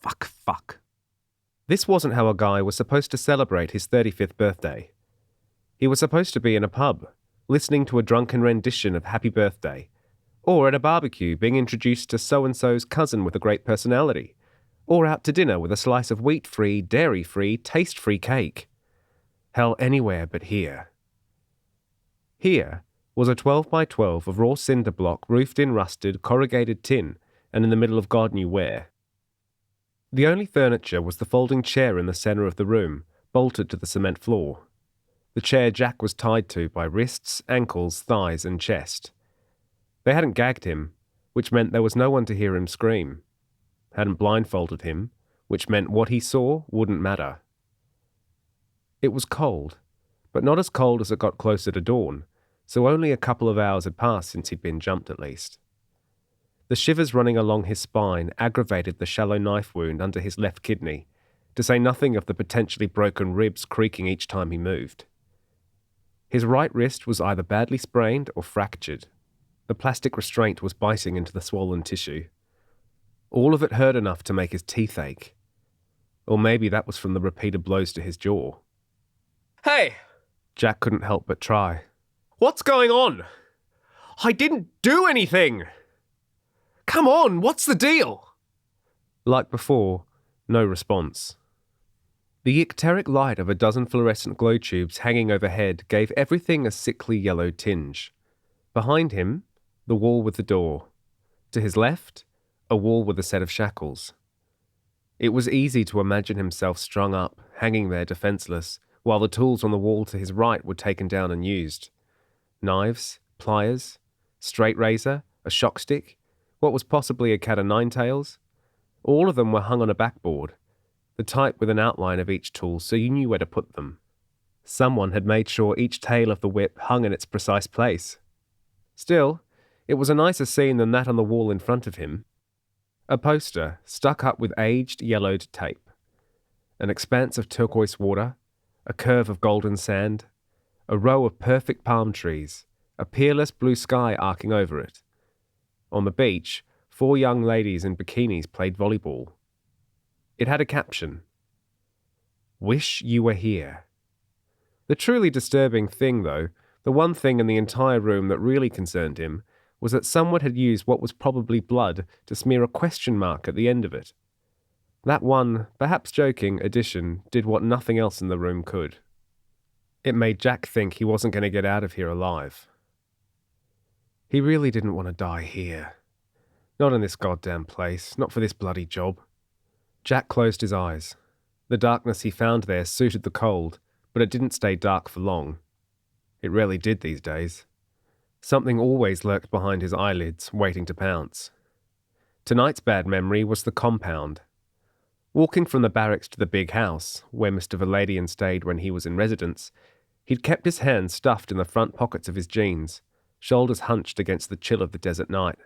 Fuck. This wasn't how a guy was supposed to celebrate his 35th birthday. He was supposed to be in a pub, listening to a drunken rendition of Happy Birthday, or at a barbecue being introduced to so-and-so's cousin with a great personality, or out to dinner with a slice of wheat-free, dairy-free, taste-free cake. Hell, anywhere but here. Here was a 12 by 12 of raw cinder block roofed in rusted, corrugated tin and in the middle of God knew where. The only furniture was the folding chair in the centre of the room, bolted to the cement floor. The chair Jack was tied to by wrists, ankles, thighs and chest. They hadn't gagged him, which meant there was no one to hear him scream. Hadn't blindfolded him, which meant what he saw wouldn't matter. It was cold, but not as cold as it got closer to dawn, so only a couple of hours had passed since he'd been jumped at least. The shivers running along his spine aggravated the shallow knife wound under his left kidney, to say nothing of the potentially broken ribs creaking each time he moved. His right wrist was either badly sprained or fractured. The plastic restraint was biting into the swollen tissue. All of it hurt enough to make his teeth ache. Or maybe that was from the repeated blows to his jaw. Hey! Jack couldn't help but try. What's going on? I didn't do anything! Come on, what's the deal? Like before, no response. The icteric light of a dozen fluorescent glow tubes hanging overhead gave everything a sickly yellow tinge. Behind him, the wall with the door. To his left, a wall with a set of shackles. It was easy to imagine himself strung up, hanging there defenseless, while the tools on the wall to his right were taken down and used. Knives, pliers, straight razor, a shock stick, what was possibly a cat o' nine tails. All of them were hung on a backboard, the type with an outline of each tool so you knew where to put them. Someone had made sure each tail of the whip hung in its precise place. Still, it was a nicer scene than that on the wall in front of him. A poster stuck up with aged, yellowed tape. An expanse of turquoise water, a curve of golden sand, a row of perfect palm trees, a peerless blue sky arcing over it. On the beach, 4 young ladies in bikinis played volleyball. It had a caption. "Wish you were here." The truly disturbing thing, though, the one thing in the entire room that really concerned him, was that someone had used what was probably blood to smear a question mark at the end of it. That one, perhaps joking, addition did what nothing else in the room could. It made Jack think he wasn't going to get out of here alive. He really didn't want to die here. Not in this goddamn place, not for this bloody job. Jack closed his eyes. The darkness he found there suited the cold, but it didn't stay dark for long. It rarely did these days. Something always lurked behind his eyelids, waiting to pounce. Tonight's bad memory was the compound. Walking from the barracks to the big house, where Mr. Valadian stayed when he was in residence, he'd kept his hands stuffed in the front pockets of his jeans, shoulders hunched against the chill of the desert night.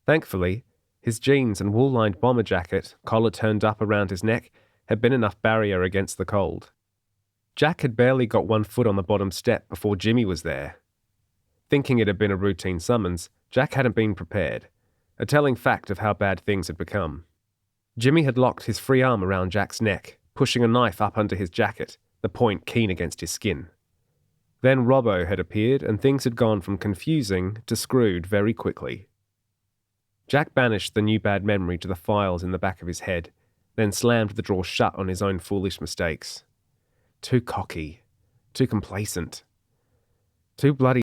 Thankfully, his jeans and wool-lined bomber jacket, collar turned up around his neck, had been enough barrier against the cold. Jack had barely got one foot on the bottom step before Jimmy was there. Thinking it had been a routine summons, Jack hadn't been prepared, a telling fact of how bad things had become. Jimmy had locked his free arm around Jack's neck, pushing a knife up under his jacket, the point keen against his skin. Then Robbo had appeared and things had gone from confusing to screwed very quickly. Jack banished the new bad memory to the files in the back of his head, then slammed the drawer shut on his own foolish mistakes. Too cocky. Too complacent. Too bloody